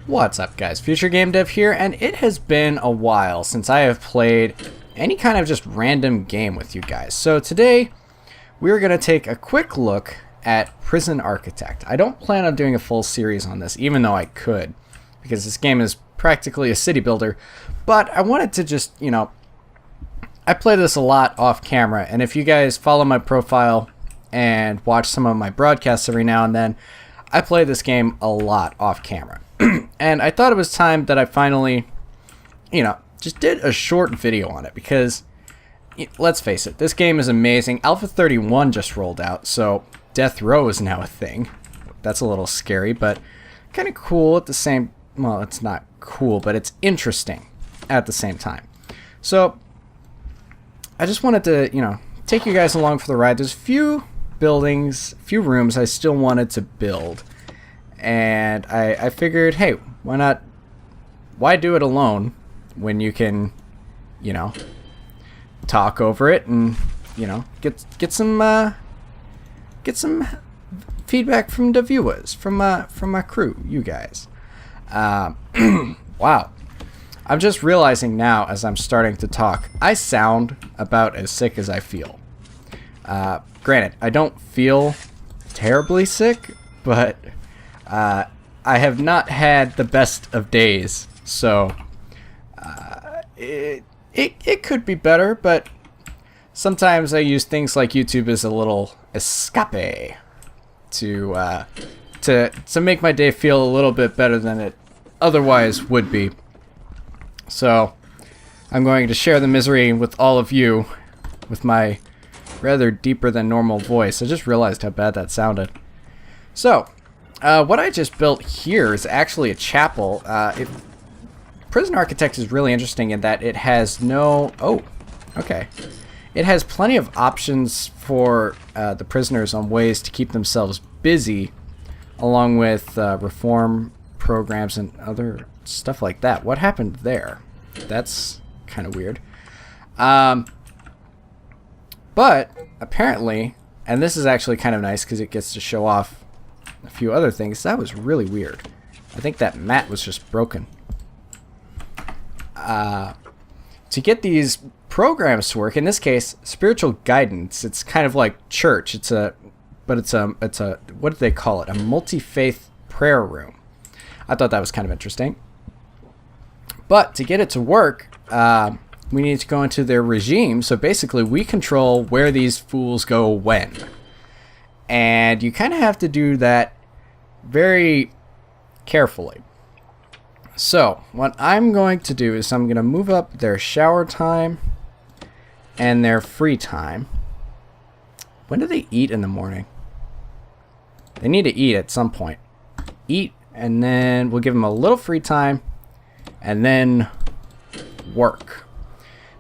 What's up, guys? FutureGameDev here, and it has been a while since I have played any kind of just random game with you guys. So today, we're going to take a quick look at Prison Architect. I don't plan on doing a full series on this, even though I could, because this game is practically a city builder, but I wanted to just, I play this a lot off camera, and if you guys follow my profile and watch some of my broadcasts every now and then, I play this game a lot off camera. And I thought it was time that I finally, just did a short video on it because, let's face it, this game is amazing. Alpha 31 just rolled out, so Death Row is now a thing. That's a little scary, but kind of cool at the same, well, it's not cool, but it's interesting at the same time. So, I just wanted to, take you guys along for the ride. There's a few buildings, a few rooms I still wanted to build. And I figured, hey, why do it alone when you can, talk over it and, get some feedback from the viewers, from my crew, you guys. Wow. I'm just realizing now as I'm starting to talk, I sound about as sick as I feel. Granted, I don't feel terribly sick, but I have not had the best of days, so it could be better, but sometimes I use things like YouTube as a little escape to make my day feel a little bit better than it otherwise would be. So I'm going to share the misery with all of you with my rather deeper than normal voice. I just realized how bad that sounded. So what I just built here is actually a chapel. Prison Architect is really interesting in that it has no... Oh, okay. It has plenty of options for the prisoners on ways to keep themselves busy, along with reform programs and other stuff like that. What happened there? That's kind of weird. But apparently, and this is actually kind of nice because it gets to show off a few other things. That was really weird. I think that mat was just broken. To get these programs to work, in this case, spiritual guidance, it's kind of like church. It's a what do they call it? A multi-faith prayer room. I thought that was kind of interesting. But to get it to work, we need to go into their regime. So basically, we control where these fools go when. And you kind of have to do that very carefully. So, what I'm going to do is I'm going to move up their shower time and their free time. When do they eat in the morning? They need to eat at some point. Eat, and then we'll give them a little free time, and then work.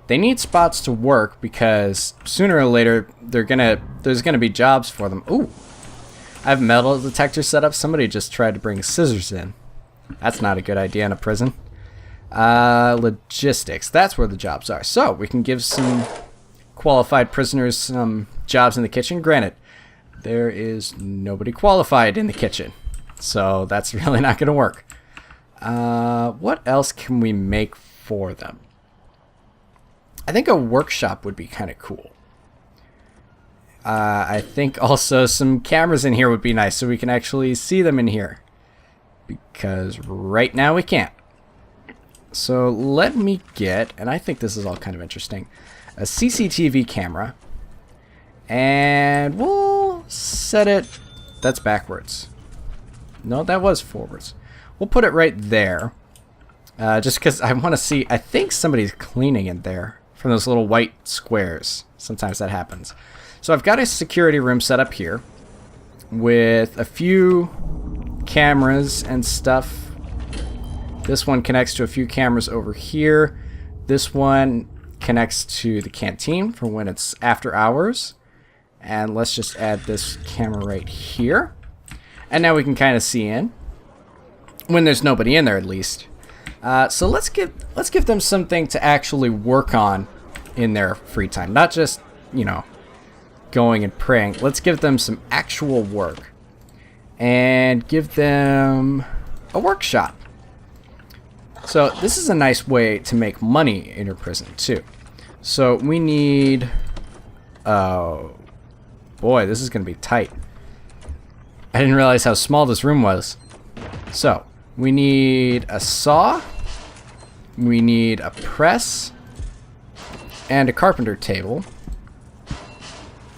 They need spots to work because sooner or later there's gonna be jobs for them. Ooh, I have metal detector set up. Somebody just tried to bring scissors in. That's not a good idea in a prison. Logistics. That's where the jobs are. So we can give some qualified prisoners some jobs in the kitchen. Granted, there is nobody qualified in the kitchen, so that's really not going to work. What else can we make for them? I think a workshop would be kind of cool. I think also some cameras in here would be nice so we can actually see them in here. Because right now we can't. So let me get, and I think this is all kind of interesting, a CCTV camera. And we'll set it, that's backwards. No, that was forwards. We'll put it right there. Just because I want to see, I think somebody's cleaning in there from those little white squares. Sometimes that happens. So I've got a security room set up here with a few cameras and stuff. This one connects to a few cameras over here. This one connects to the canteen for when it's after hours. And let's just add this camera right here. And now we can kind of see in when there's nobody in there, at least. So let's give them something to actually work on in their free time, not just going and praying. Let's give them some actual work and give them a workshop. So this is a nice way to make money in your prison too. So we need, oh boy, this is going to be tight. I didn't realize how small this room was. So we need a saw, we need a press, and a carpenter table.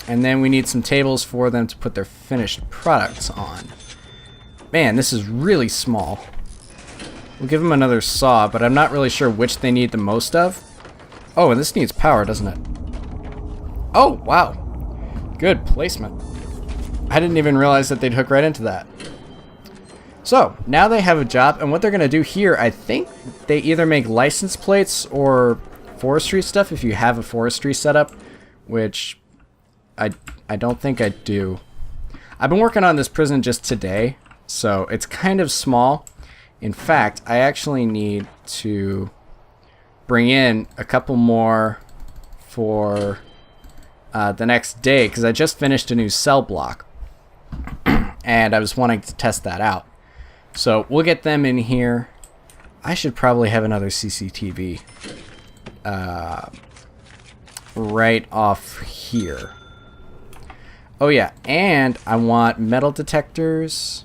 And then we need some tables for them to put their finished products on. Man, this is really small. We'll give them another saw, but I'm not really sure which they need the most of. Oh, and this needs power, doesn't it? Oh, wow. Good placement. I didn't even realize that they'd hook right into that. So, now they have a job, and what they're going to do here, I think they either make license plates or forestry stuff if you have a forestry setup, which I don't think I do. I've been working on this prison just today, so it's kind of small. In fact, I actually need to bring in a couple more for the next day, because I just finished a new cell block, and I was wanting to test that out. So we'll get them in here. I should probably have another CCTV right off here. Oh yeah, and I want metal detectors.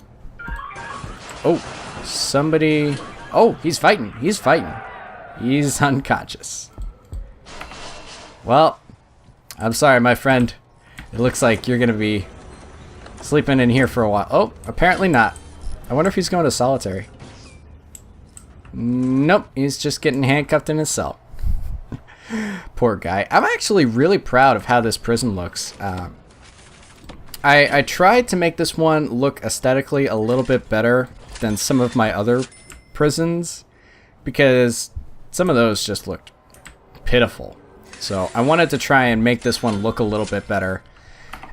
Oh, somebody. Oh, he's fighting. He's fighting. He's unconscious. Well, I'm sorry, my friend. It looks like you're going to be sleeping in here for a while. Oh, apparently not. I wonder if he's going to solitary. Nope, he's just getting handcuffed in his cell. Poor guy. I'm actually really proud of how this prison looks. I tried to make this one look aesthetically a little bit better than some of my other prisons, because some of those just looked pitiful. So I wanted to try and make this one look a little bit better,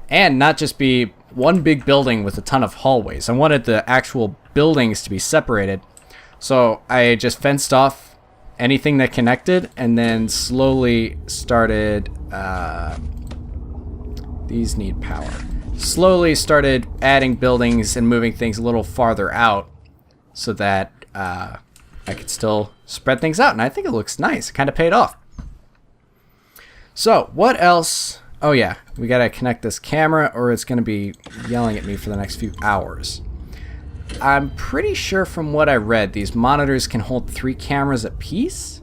and not just be one big building with a ton of hallways. I wanted the actual buildings to be separated. So I just fenced off anything that connected, and then slowly started, these need power. Slowly started adding buildings and moving things a little farther out so that I could still spread things out. And I think it looks nice. It kind of paid off. So what else? Oh yeah, we got to connect this camera or it's going to be yelling at me for the next few hours. I'm pretty sure from what I read, these monitors can hold 3 cameras apiece.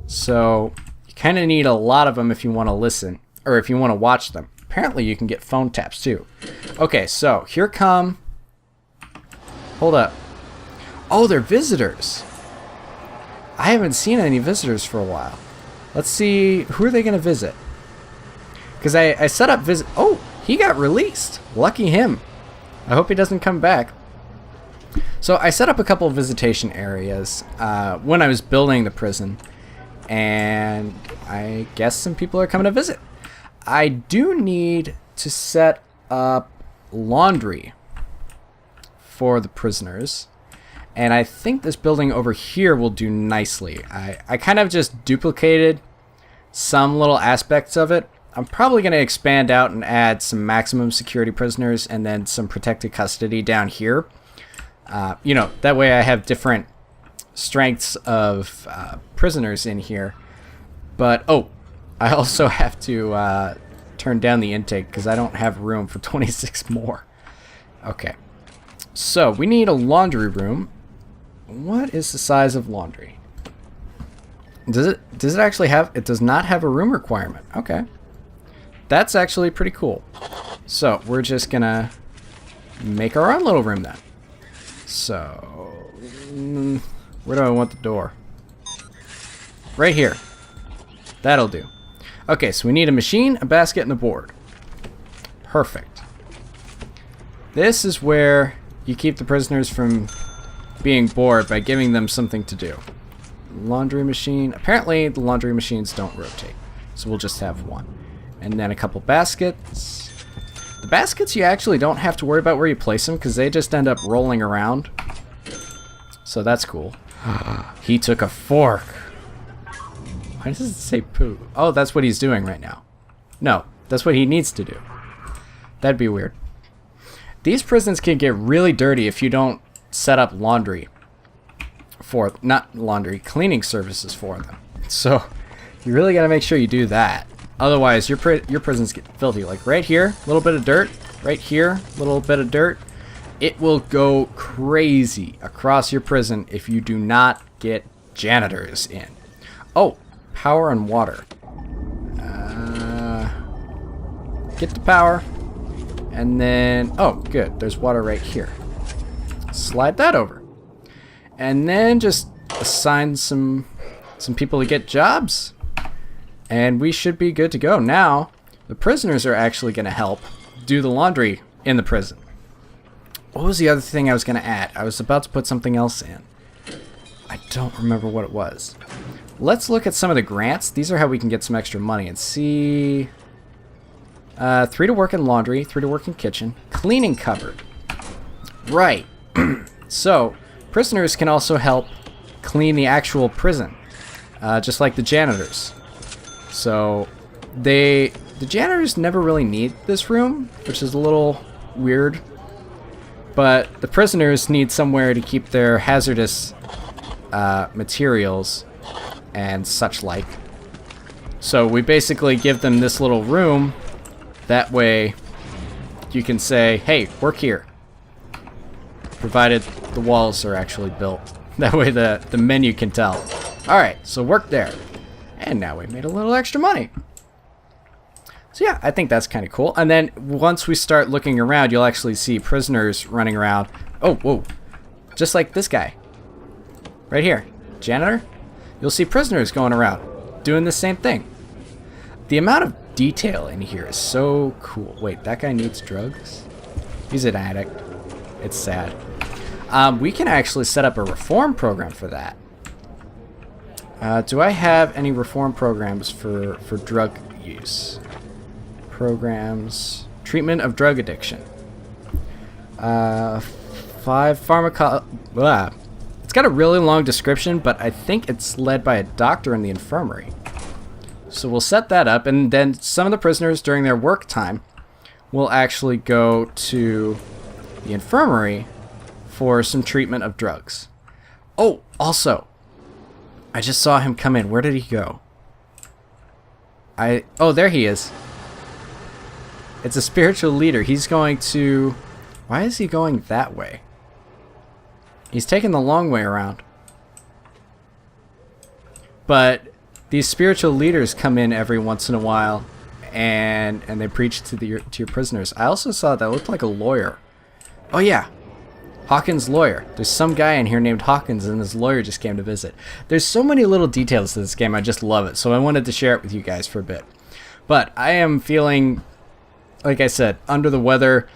So you kind of need a lot of them if you want to listen or if you want to watch them. Apparently you can get phone taps too. Okay, so here come... Hold up. Oh, they're visitors. I haven't seen any visitors for a while. Let's see, who are they going to visit? Because I set up visit... Oh, he got released. Lucky him. I hope he doesn't come back. So I set up a couple of visitation areas when I was building the prison. And I guess some people are coming to visit. I do need to set up laundry for the prisoners. And I think this building over here will do nicely. I kind of just duplicated some little aspects of it. I'm probably going to expand out and add some maximum security prisoners and then some protected custody down here. You know, that way I have different strengths of prisoners in here. But, oh, I also have to turn down the intake because I don't have room for 26 more. Okay. So, we need a laundry room. What is the size of laundry? Does it actually have... It does not have a room requirement. Okay. That's actually pretty cool. So, we're just gonna make our own little room then. So, where do I want the door? Right here. That'll do. Okay, so we need a machine, a basket, and a board. Perfect. This is where you keep the prisoners from being bored by giving them something to do. Laundry machine. Apparently, the laundry machines don't rotate, so we'll just have one. And then a couple baskets. The baskets, you actually don't have to worry about where you place them because they just end up rolling around. So that's cool. He took a fork. Why does it say poo? Oh, that's what he's doing right now. No, that's what he needs to do. That'd be weird. These prisons can get really dirty if you don't set up laundry for, not laundry, cleaning services for them. So you really got to make sure you do that. Otherwise, your prisons get filthy. Like right here, a little bit of dirt. Right here, a little bit of dirt. It will go crazy across your prison if you do not get janitors in. Oh, power and water. Get the power. And then, oh, good. There's water right here. Slide that over. And then just assign some people to get jobs. And we should be good to go. Now, the prisoners are actually going to help do the laundry in the prison. What was the other thing I was going to add? I was about to put something else in. I don't remember what it was. Let's look at some of the grants. These are how we can get some extra money and see. 3 to work in laundry, 3 to work in kitchen, cleaning cupboard. Right. So, prisoners can also help clean the actual prison, just like the janitors. So, the janitors never really need this room, which is a little weird. But the prisoners need somewhere to keep their hazardous materials and such like. So we basically give them this little room. That way you can say, hey, work here. Provided the walls are actually built. That way the menu can tell. Alright, so work there. And now we made a little extra money. So yeah, I think that's kind of cool. And then once we start looking around, you'll actually see prisoners running around. Oh, whoa. Just like this guy. Right here. Janitor. You'll see prisoners going around doing the same thing. The amount of detail in here is so cool. Wait, that guy needs drugs? He's an addict. It's sad. We can actually set up a reform program for that. Do I have any reform programs for drug use? Programs. Treatment of drug addiction. 5 pharmaco... It's got a really long description, but I think it's led by a doctor in the infirmary. So we'll set that up, and then some of the prisoners during their work time will actually go to the infirmary for some treatment of drugs. Oh, also, I just saw him come in. Where did he go? Oh, there he is. It's a spiritual leader. He's going to... Why is he going that way? He's taking the long way around. But these spiritual leaders come in every once in a while and they preach to your prisoners. I also saw that looked like a lawyer. Oh yeah. Hawkins' lawyer. There's some guy in here named Hawkins, and his lawyer just came to visit. There's so many little details to this game. I just love it. So I wanted to share it with you guys for a bit. But I am feeling, like I said, under the weather,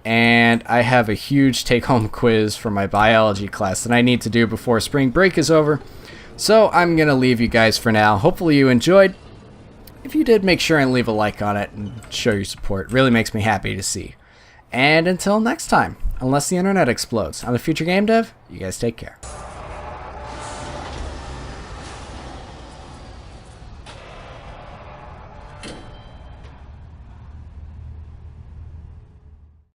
and I have a huge take-home quiz for my biology class that I need to do before spring break is over. So I'm going to leave you guys for now. Hopefully you enjoyed. If you did, make sure and leave a like on it and show your support. It really makes me happy to see. And until next time, unless the internet explodes, I'm the Future Game Dev. You guys take care.